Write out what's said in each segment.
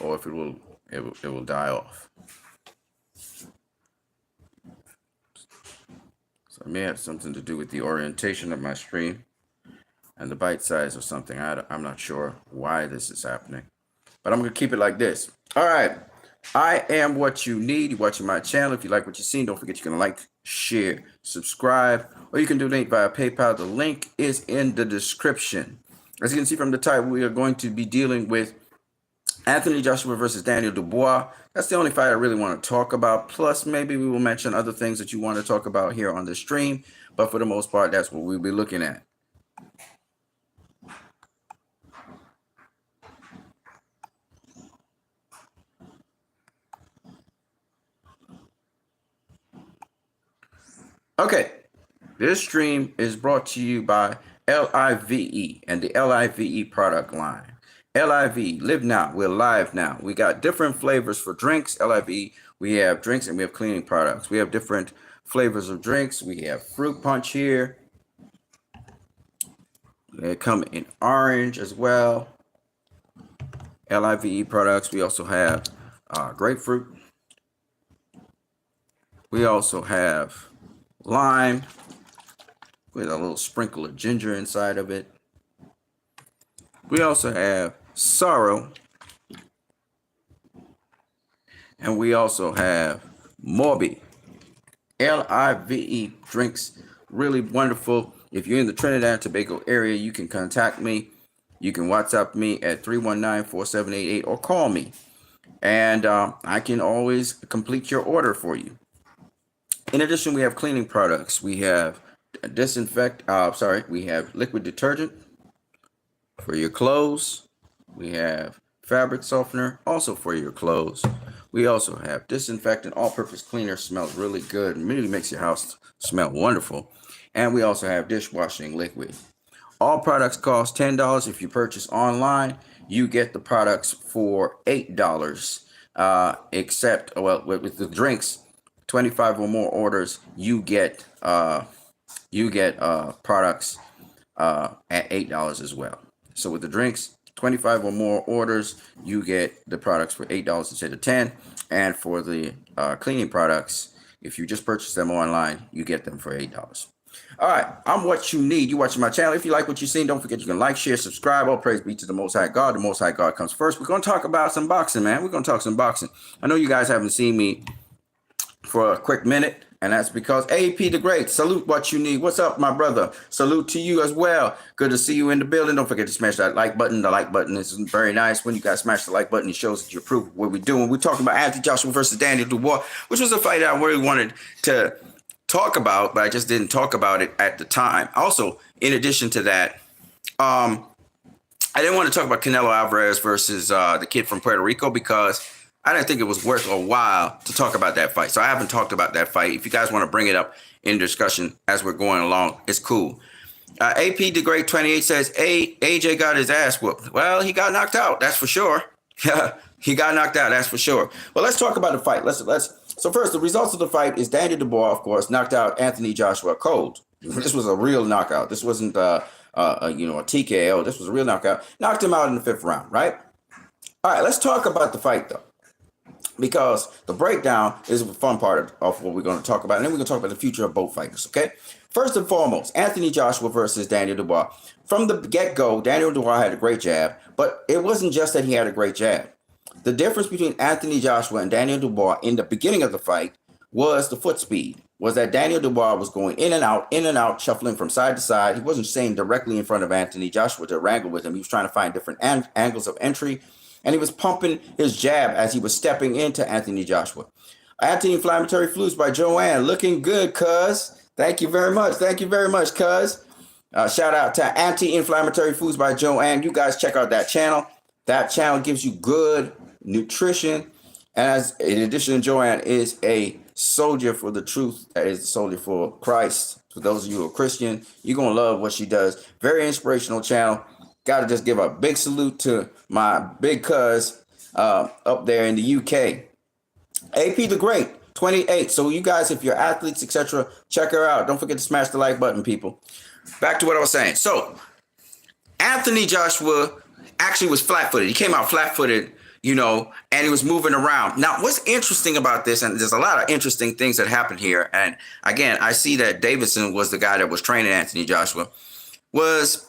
or if it will die off. So it may have something to do with the orientation of my stream and the bite size or something. I'm not sure why this is happening, but I'm going to keep it like this. All right. I am what you need. You're watching my channel. If you like what you've seen, don't forget you can like, share, subscribe, or you can donate via PayPal. The link is in the description. As you can see from the title, we are going to be dealing with Anthony Joshua versus Daniel Dubois. That's the only fight I really want to talk about. Plus, maybe we will mention other things that you want to talk about here on the stream. But for the most part, that's what we'll be looking at. Okay, this stream is brought to you by LIVE and the LIVE product line. LIV, live now, we're live now. We got different flavors for drinks. LIV, we have drinks and we have cleaning products. We have different flavors of drinks. We have fruit punch here. They come in orange as well. LIVE products. We also have grapefruit. We also have lime with a little sprinkle of ginger inside of it. We also have sorrow, and we also have Morbi. LIVE drinks, really wonderful. If you're in the Trinidad and Tobago area, you can contact me. You can WhatsApp me at 319-4788 or call me, and I can always complete your order for you. In addition, we have cleaning products. We have we have liquid detergent for your clothes. We have fabric softener also for your clothes. We also have disinfectant, all-purpose cleaner, smells really good and really makes your house smell wonderful. And we also have dishwashing liquid. All products cost $10. If you purchase online, you get the products for $8. Except, well, with the drinks, 25 or more orders, you get products at $8 as well. So with the drinks, 25 or more orders, you get the products for $8 instead of $10. And for the cleaning products, if you just purchase them online, you get them for $8. All right, I'm what you need. You're watching my channel. If you like what you've seen, don't forget you can like, share, subscribe. All praise be to the Most High God. The Most High God comes first. We're going to talk about some boxing, man. We're going to talk some boxing. I know you guys haven't seen me for a quick minute, and that's because AP the Great, salute what you need. What's up, my brother? Salute to you as well. Good to see you in the building. Don't forget to smash that like button. The like button is very nice. When you guys smash the like button, it shows that you approve of what we're doing. We're talking about Anthony Joshua versus Daniel Dubois, which was a fight I really wanted to talk about, but I just didn't talk about it at the time. Also, in addition to that, I didn't want to talk about Canelo Alvarez versus the kid from Puerto Rico because I didn't think it was worth a while to talk about that fight. So I haven't talked about that fight. If you guys want to bring it up in discussion as we're going along, it's cool. AP the Great 28 says, AJ got his ass whooped. Well, he got knocked out. That's for sure. He got knocked out. That's for sure. Well, let's talk about the fight. So first, the results of the fight is Daniel Dubois, of course, knocked out Anthony Joshua cold. This was a real knockout. This wasn't a TKO. This was a real knockout. Knocked him out in the 5th round, right? All right, let's talk about the fight, though, because the breakdown is the fun part of what we're going to talk about. And then we're going to talk about the future of both fighters, okay? First and foremost, Anthony Joshua versus Daniel Dubois. From the get-go, Daniel Dubois had a great jab, but it wasn't just that he had a great jab. The difference between Anthony Joshua and Daniel Dubois in the beginning of the fight was the foot speed, was that Daniel Dubois was going in and out, shuffling from side to side. He wasn't staying directly in front of Anthony Joshua to wrangle with him. He was trying to find different angles of entry, and he was pumping his jab as he was stepping into Anthony Joshua. Anti-inflammatory fluids by Joanne. Looking good, cuz. Thank you very much. Thank you very much, cuz. Shout out to Anti-Inflammatory Foods by Joanne. You guys check out that channel. That channel gives you good nutrition. As in addition, Joanne is a soldier for the truth. That is a soldier for Christ. For those of you who are Christian, you're going to love what she does. Very inspirational channel. Got to just give a big salute to my big cuz up there in the UK. AP the Great, 28. So you guys, if you're athletes, etc., check her out. Don't forget to smash the like button, people. Back to what I was saying. So Anthony Joshua actually was flat-footed. He came out flat-footed and he was moving around. Now, what's interesting about this, and there's a lot of interesting things that happened here, and again, I see that Davidson was the guy that was training Anthony Joshua, was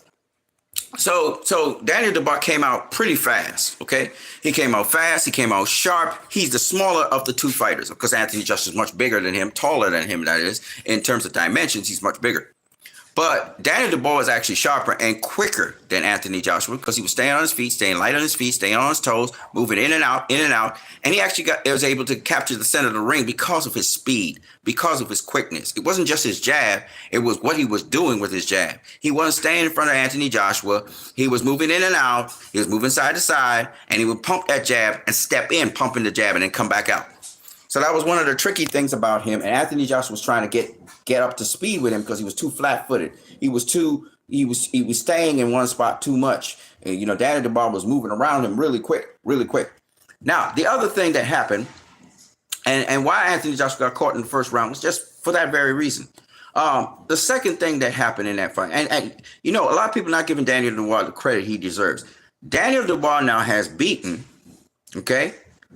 so Daniel Dubois came out pretty fast, okay? He came out fast, he came out sharp. He's the smaller of the two fighters, because Anthony Joshua is much bigger than him, taller than him, that is. In terms of dimensions, he's much bigger. But Daniel Dubois was actually sharper and quicker than Anthony Joshua, because he was staying on his feet, staying light on his feet, staying on his toes, moving in and out, and he actually was able to capture the center of the ring because of his speed, because of his quickness. It wasn't just his jab, it was what he was doing with his jab. He wasn't staying in front of Anthony Joshua. He was moving in and out, he was moving side to side, and he would pump that jab and step in, pumping the jab, and then come back out. So that was one of the tricky things about him. And Anthony Joshua was trying to get up to speed with him because he was too flat-footed. He was staying in one spot too much. And, Daniel Dubois was moving around him really quick. Now, the other thing that happened, and why Anthony Joshua got caught in the first round, was just for that very reason. The second thing that happened in that fight, and a lot of people not giving Daniel Dubois the credit he deserves. Daniel Dubois now has beaten, okay,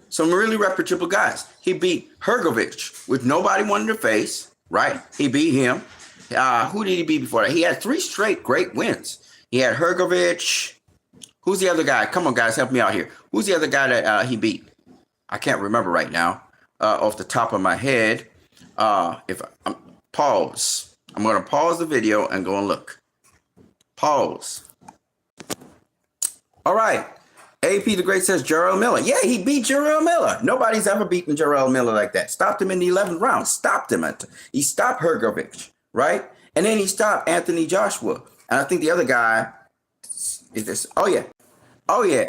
some really reputable guys. He beat Hrgovic, which nobody wanted to face, right? He beat him. Who did he beat before that? He had 3 straight great wins. He had Hrgovic. Who's the other guy? Come on, guys, help me out here. Who's the other guy that he beat? I can't remember right now off the top of my head. Pause. I'm going to pause the video and go and look. Pause. All right. AP the Great says Jarrell Miller. Yeah, he beat Jarrell Miller. Nobody's ever beaten Jarrell Miller like that. Stopped him in the 11th round. Stopped him. He stopped Hrgovic, right? And then he stopped Anthony Joshua. And I think the other guy is this. Oh, yeah.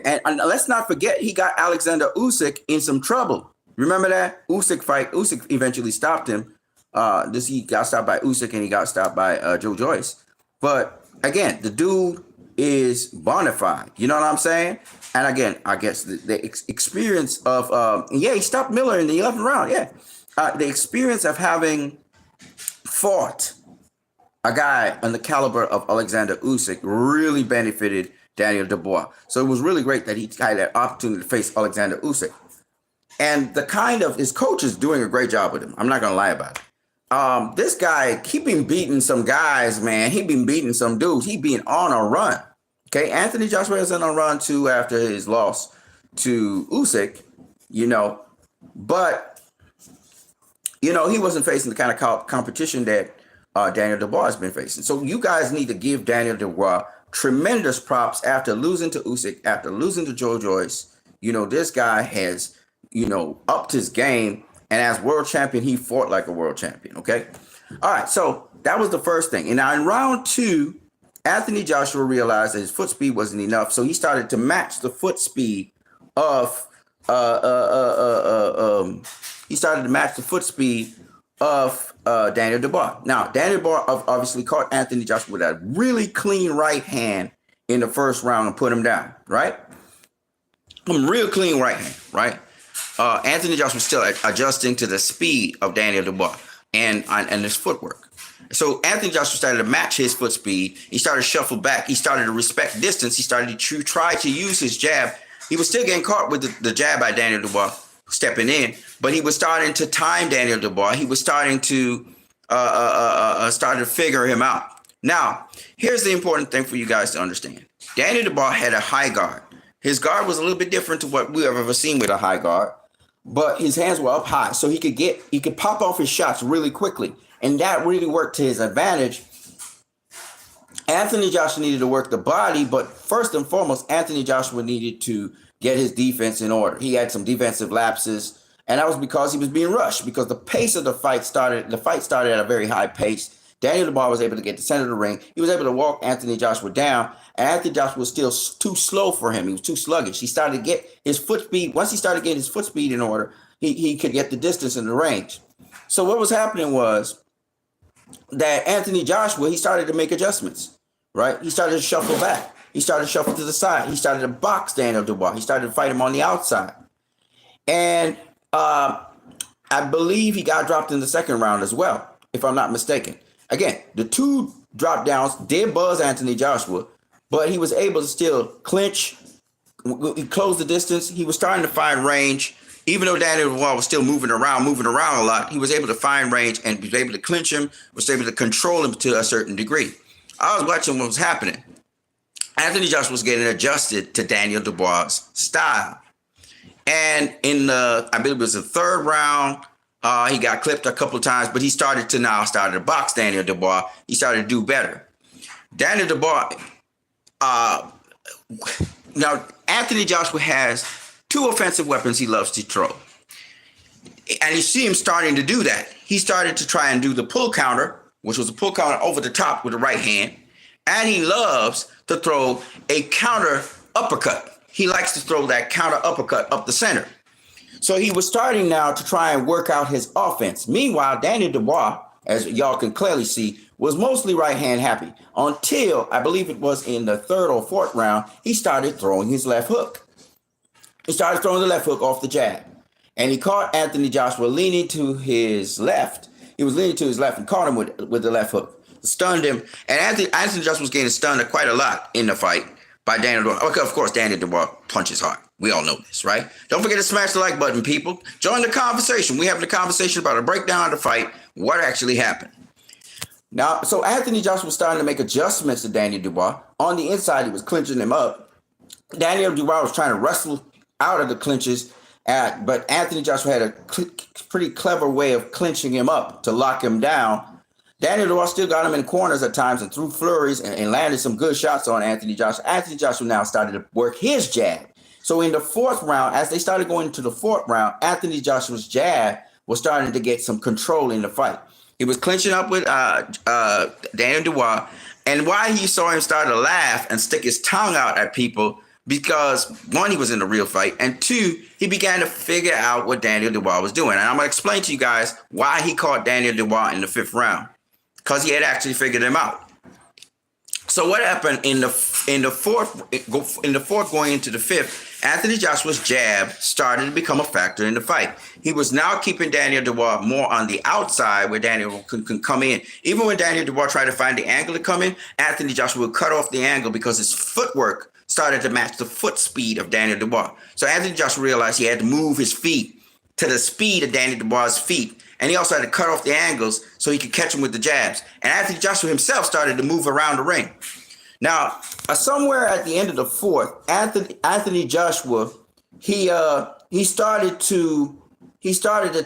And let's not forget, he got Alexander Usyk in some trouble. Remember that Usyk fight? Usyk eventually stopped him. He got stopped by Usyk and he got stopped by Joe Joyce. But again, the dude is bona fide. You know what I'm saying? And again, I guess the experience of, he stopped Miller in the 11th round. Yeah. The experience of having fought a guy on the caliber of Alexander Usyk really benefited Daniel Dubois. So it was really great that he had that opportunity to face Alexander Usyk. And his coach is doing a great job with him. I'm not going to lie about it. This guy, he been beating some guys, man. He been beating some dudes. He been on a run. Okay, Anthony Joshua is on a run too after his loss to Usyk, but he wasn't facing the kind of competition that Daniel Dubois has been facing. So you guys need to give Daniel Dubois tremendous props after losing to Usyk, after losing to Joe Joyce. This guy has, upped his game, and as world champion, he fought like a world champion. Okay, all right. So that was the first thing, and now in round 2. Anthony Joshua realized that his foot speed wasn't enough, so he started to match the foot speed of Daniel Dubois. Now, Daniel Dubois obviously caught Anthony Joshua with a really clean right hand in the first round and put him down, right? Real clean right hand, right? Anthony Joshua was still adjusting to the speed of Daniel Dubois and his footwork. So Anthony Joshua started to match his foot speed. He started to shuffle back. He started to respect distance. He started to try to use his jab. He was still getting caught with the jab by Daniel Dubois stepping in, but he was starting to time Daniel Dubois. He was starting to figure him out. Now, here's the important thing for you guys to understand. Daniel Dubois had a high guard. His guard was a little bit different to what we have ever seen with a high guard, but his hands were up high, so he could pop off his shots really quickly. And that really worked to his advantage. Anthony Joshua needed to work the body, but first and foremost, Anthony Joshua needed to get his defense in order. He had some defensive lapses, and that was because he was being rushed, because the pace of the fight started at a very high pace. Daniel Dubois was able to get to the center of the ring. He was able to walk Anthony Joshua down, and Anthony Joshua was still too slow for him. He was too sluggish. He started to get his foot speed. Once he started getting his foot speed in order, he could get the distance and the range. So what was happening was that Anthony Joshua, he started to make adjustments, right? He started to shuffle back. He started to shuffle to the side. He started to box Daniel Dubois. He started to fight him on the outside. And I believe he got dropped in the second round as well, if I'm not mistaken. Again, the 2 drop downs did buzz Anthony Joshua, but he was able to still clinch, he closed the distance. He was starting to find range. Even though Daniel Dubois was still moving around a lot, he was able to find range and was able to clinch him, was able to control him to a certain degree. I was watching what was happening. Anthony Joshua was getting adjusted to Daniel Dubois' style. And in I believe it was the third round, he got clipped a couple of times, but he started to box Daniel Dubois. He started to do better. Daniel Dubois, now Anthony Joshua has two offensive weapons he loves to throw. And you see him starting to do that. He started to try and do the pull counter, which was a pull counter over the top with the right hand. And he loves to throw a counter uppercut. He likes to throw that counter uppercut up the center. So he was starting now to try and work out his offense. Meanwhile, Daniel Dubois, as y'all can clearly see, was mostly right hand happy until I believe it was in the third or fourth round, he started throwing his left hook. He started throwing the left hook off the jab. And he caught Anthony Joshua leaning to his left. He was leaning to his left and caught him with the left hook. Stunned him. And Anthony Joshua was getting stunned quite a lot in the fight by Daniel Dubois. Okay, of course, Daniel Dubois punches hard. We all know this, right? Don't forget to smash the like button, people. Join the conversation. We're having a conversation about a breakdown of the fight, what actually happened. Now, so Anthony Joshua was starting to make adjustments to Daniel Dubois. On the inside, he was clinching him up. Daniel Dubois was trying to wrestle out of the clinches, but Anthony Joshua had a pretty clever way of clinching him up to lock him down. Daniel Dubois still got him in corners at times and threw flurries and landed some good shots on Anthony Joshua. Anthony Joshua now started to work his jab. So in the fourth round, as they started going into the fourth round, Anthony Joshua's jab was starting to get some control in the fight. He was clinching up with Daniel Dubois, and why you saw him start to laugh and stick his tongue out at people, because one, he was in a real fight, and two, he began to figure out what Daniel Dubois was doing. And I'm going to explain to you guys why he caught Daniel Dubois in the fifth round, because he had actually figured him out. So what happened in the fourth going into the fifth, Anthony Joshua's jab started to become a factor in the fight. He was now keeping Daniel Dubois more on the outside where Daniel can come in. Even when Daniel Dubois tried to find the angle to come in, Anthony Joshua would cut off the angle because his footwork started to match the foot speed of Daniel Dubois. So Anthony Joshua realized he had to move his feet to the speed of Daniel Dubois' feet. And he also had to cut off the angles so he could catch him with the jabs. And Anthony Joshua himself started to move around the ring. Now, somewhere at the end of the fourth, Anthony Joshua, he started to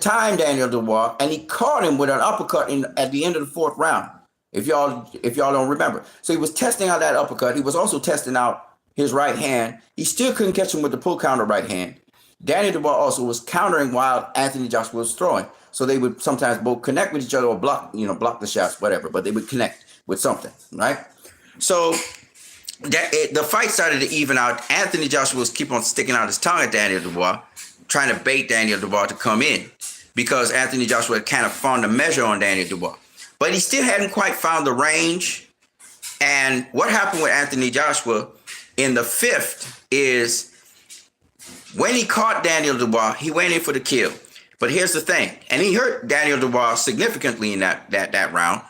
time Daniel Dubois, and he caught him with an uppercut at the end of the fourth round. If y'all don't remember, so he was testing out that uppercut. He was also testing out his right hand. He still couldn't catch him with the pull counter right hand. Daniel Dubois also was countering while Anthony Joshua was throwing. So they would sometimes both connect with each other or block the shots, whatever. But they would connect with something, right? So the fight started to even out. Anthony Joshua was keep on sticking out his tongue at Daniel Dubois, trying to bait Daniel Dubois to come in, because Anthony Joshua had kind of found a measure on Daniel Dubois. But he still hadn't quite found the range. And what happened with Anthony Joshua in the fifth is when he caught Daniel Dubois, he went in for the kill. But here's the thing, and he hurt Daniel Dubois significantly in that round.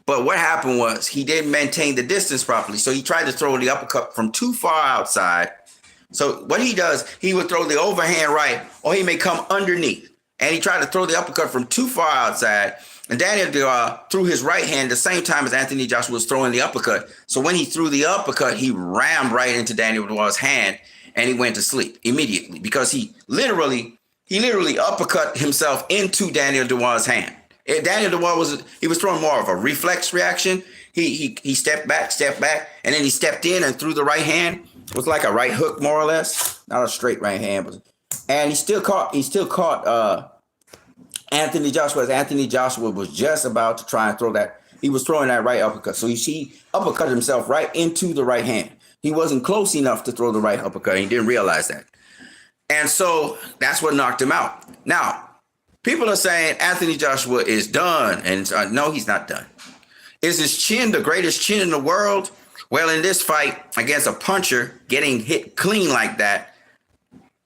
But what happened was he didn't maintain the distance properly. So he tried to throw the uppercut from too far outside. So what he does, he would throw the overhand right, or he may come underneath. And he tried to throw the uppercut from too far outside. And Daniel Dubois threw his right hand the same time as Anthony Joshua was throwing the uppercut. So when he threw the uppercut, he rammed right into Daniel Dubois' hand, and he went to sleep immediately because he literally uppercut himself into Daniel Dubois' hand. Daniel Dubois was throwing more of a reflex reaction. He stepped back, and then he stepped in and threw the right hand. It was like a right hook, more or less, not a straight right hand. And he still caught Anthony Joshua, as Anthony Joshua was just about to try and throw that. He was throwing that right uppercut. So he uppercut himself right into the right hand. He wasn't close enough to throw the right uppercut. He didn't realize that. And so that's what knocked him out. Now, people are saying Anthony Joshua is done. And no, he's not done. Is his chin the greatest chin in the world? Well, in this fight against a puncher, getting hit clean like that,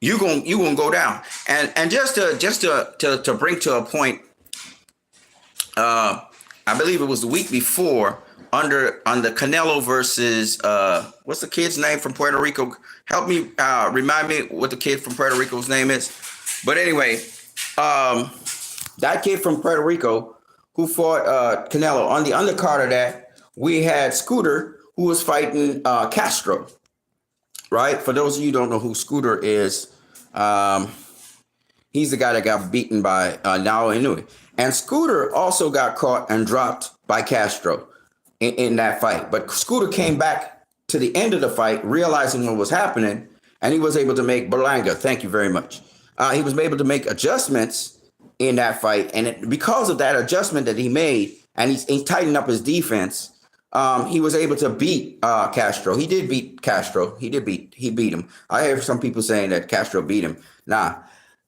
you're gonna go down. And just to bring to a point, I believe it was the week before on the Canelo versus what's the kid's name from Puerto Rico? Help me remind me what the kid from Puerto Rico's name is. But anyway, that kid from Puerto Rico who fought Canelo, on the undercard of that, we had Scooter who was fighting Castro. Right? For those of you who don't know who Scooter is, he's the guy that got beaten by Nao Inoue. And Scooter also got caught and dropped by Castro in that fight. But Scooter came back to the end of the fight, realizing what was happening, and he was able to make Berlanga. Thank you very much. He was able to make adjustments in that fight. And because of that adjustment that he made, and he tightened up his defense, he was able to beat Castro. He did beat Castro. He beat him. I hear some people saying that Castro beat him. Nah,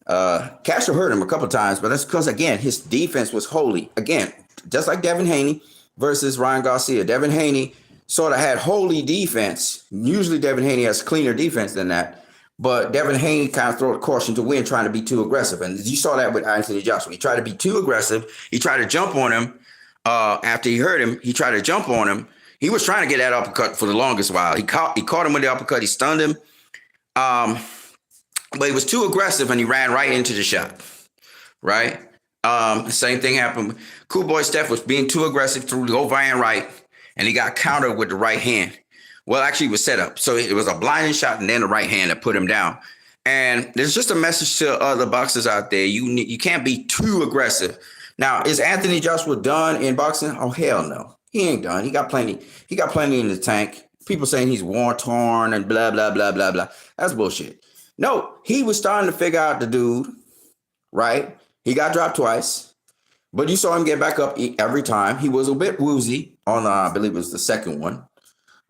Castro hurt him a couple times, but that's because, again, his defense was holy. Again, just like Devin Haney versus Ryan Garcia. Devin Haney sort of had holy defense. Usually Devin Haney has cleaner defense than that. But Devin Haney kind of threw a caution to wind, trying to be too aggressive. And you saw that with Anthony Joshua. He tried to be too aggressive. He tried to jump on him. After he hurt him, he tried to jump on him. He was trying to get that uppercut for the longest while. He caught him with the uppercut. He stunned him. But he was too aggressive and he ran right into the shot. Right? The same thing happened. Cool Boy Steph was being too aggressive through the overhand right, and he got countered with the right hand. Well, actually, it was set up. So it was a blinding shot and then the right hand that put him down. And there's just a message to other boxers out there. You can't be too aggressive. Now, is Anthony Joshua done in boxing? Oh, hell no. He ain't done. He got plenty in the tank. People saying he's war-torn and blah, blah, blah, blah, blah. That's bullshit. No, he was starting to figure out the dude, right? He got dropped twice, but you saw him get back up every time. He was a bit woozy on, I believe it was the second one.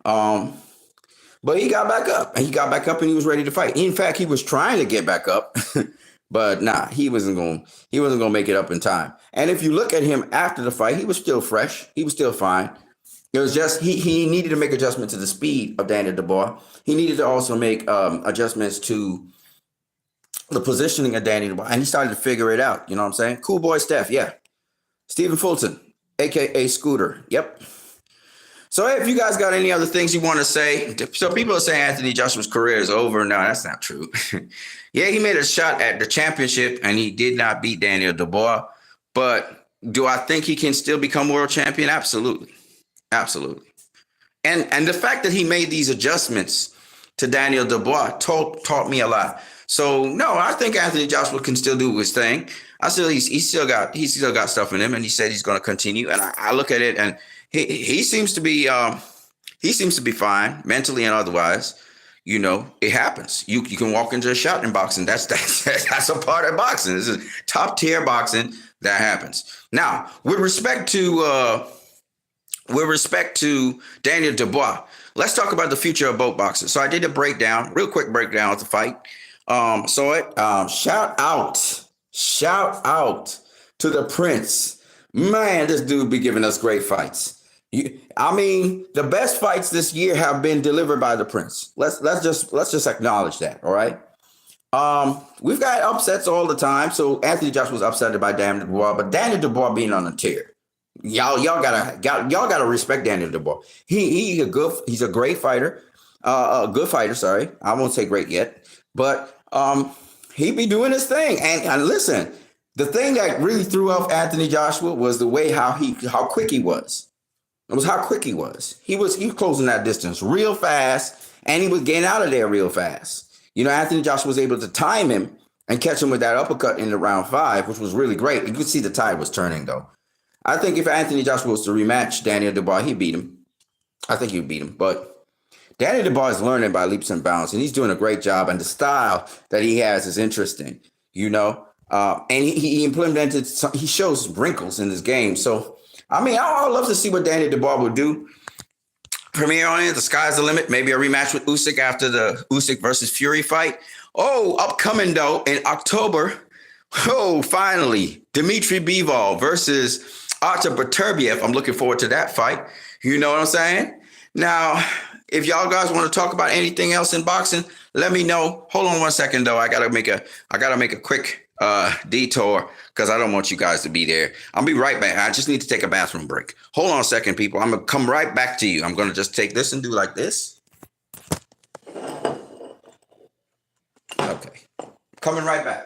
But he got back up, and he was ready to fight. In fact, he was trying to get back up, but nah, he wasn't going to make it up in time. And if you look at him after the fight, he was still fresh. He was still fine. It was just he needed to make adjustment to the speed of Daniel Dubois. He needed to also make adjustments to the positioning of Daniel Dubois, and he started to figure it out. You know what I'm saying? Cool Boy Steph, yeah. Stephen Fulton, a.k.a. Scooter. Yep. So if you guys got any other things you want to say, so people are saying Anthony Joshua's career is over. No, that's not true. Yeah, he made a shot at the championship, and he did not beat Daniel Dubois. But do I think he can still become world champion? Absolutely. Absolutely. And the fact that he made these adjustments to Daniel Dubois taught me a lot. So no, I think Anthony Joshua can still do his thing. He's still got stuff in him, and he said he's going to continue. And I look at it, and he seems to be fine mentally and otherwise. You know, it happens. You can walk into a shot in boxing. That's a part of boxing. This is top tier boxing. That happens. Now, with respect to Daniel Dubois, let's talk about the future of both boxers. So I did a real quick breakdown of the fight. Shout out to the Prince. Man, this dude be giving us great fights. The best fights this year have been delivered by the Prince. Let's just acknowledge that. All right. We've got upsets all the time. So Anthony Joshua was upset by Daniel Dubois, but Daniel Dubois being on a tear. Y'all gotta respect Daniel Dubois. He's a great fighter. A good fighter, sorry. I won't say great yet. But he be doing his thing. And listen, the thing that really threw off Anthony Joshua was the way how quick he was. It was how quick he was. He was closing that distance real fast, and he was getting out of there real fast. You know, Anthony Joshua was able to time him and catch him with that uppercut in the round 5, which was really great. You could see the tide was turning, though. I think if Anthony Joshua was to rematch Daniel Dubois, he'd beat him. I think he'd beat him. But Daniel Dubois is learning by leaps and bounds, and he's doing a great job. And the style that he has is interesting, you know. And he shows wrinkles in his game. So, I would love to see what Daniel Dubois would do. From here on in, the sky's the limit. Maybe a rematch with Usyk after the Usyk versus Fury fight. Oh, upcoming, though, in October. Oh, finally, Dmitry Bivol versus Artur Beterbiev. I'm looking forward to that fight. You know what I'm saying? Now, If y'all guys want to talk about anything else in boxing, let me know. Hold on 1 second though. I gotta make a quick detour because I don't want you guys to be there. I'll be right back. I just need to take a bathroom break. Hold on a second, people. I'm gonna come right back to you. I'm gonna just take this and do like this. Okay. Coming right back.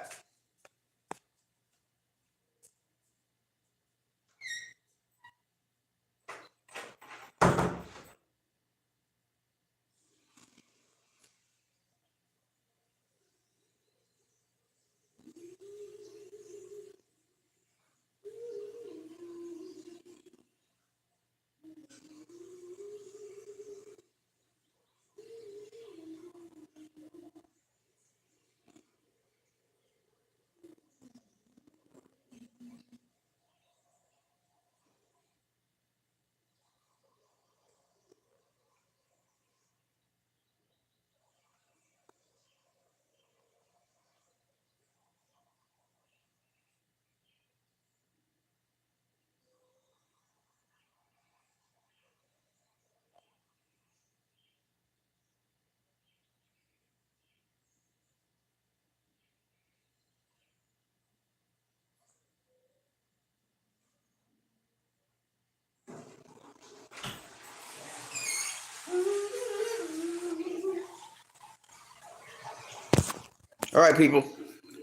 All right, people.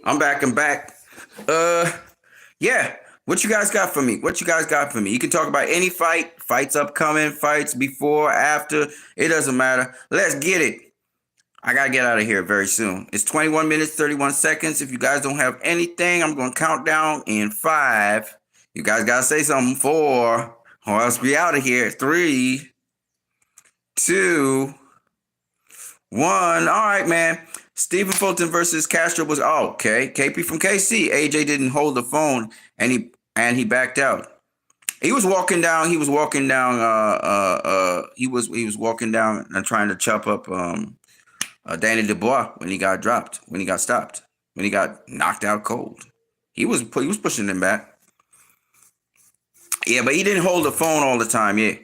I'm back. I'm back. Uh, yeah. What you guys got for me? What you guys got for me? You can talk about any fight, fights upcoming, fights before, after. It doesn't matter. Let's get it. I gotta get out of here very soon. It's 21 minutes, 31 seconds. If you guys don't have anything, I'm gonna count down in 5. You guys gotta say something. 4, or else be out of here. 3, 2, 1. All right, man. Stephen Fulton versus Castro was okay. KP from KC. AJ didn't hold the phone and he backed out. He was walking down. He was walking down. He was walking down and trying to chop up Danny Dubois when he got dropped. When he got stopped. When he got knocked out cold. He was pushing him back. Yeah, but he didn't hold the phone all the time. Yeah.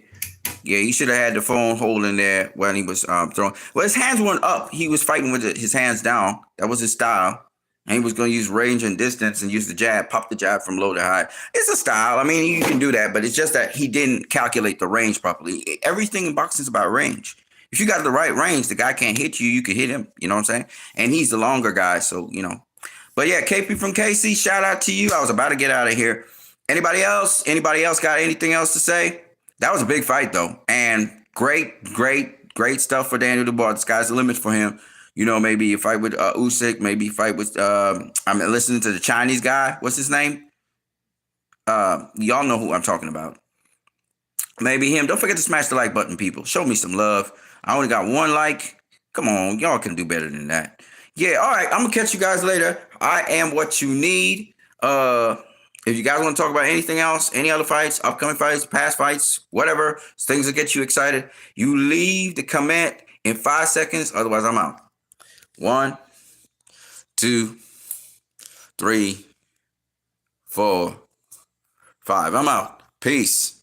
Yeah, he should have had the phone holding there when he was throwing. Well, his hands weren't up. He was fighting with his hands down. That was his style. And he was going to use range and distance and use the jab, pop the jab from low to high. It's a style. I mean, you can do that, but it's just that he didn't calculate the range properly. Everything in boxing is about range. If you got the right range, the guy can't hit you. You can hit him. You know what I'm saying? And he's the longer guy, so, you know. But yeah, KP from KC, shout out to you. I was about to get out of here. Anybody else? Anybody else got anything else to say? That was a big fight, though. And great stuff for Daniel Dubois. The sky's the limit for him. You know, maybe a fight with Usyk. Maybe a fight with, I'm listening to the Chinese guy. What's his name? Y'all know who I'm talking about. Maybe him. Don't forget to smash the like button, people. Show me some love. I only got 1 like. Come on. Y'all can do better than that. Yeah, all right. I'm going to catch you guys later. I am what you need. If you guys want to talk about anything else, any other fights, upcoming fights, past fights, whatever, things that get you excited, you leave the comment in 5 seconds. Otherwise, I'm out. 1, 2, 3, 4, 5. I'm out. Peace.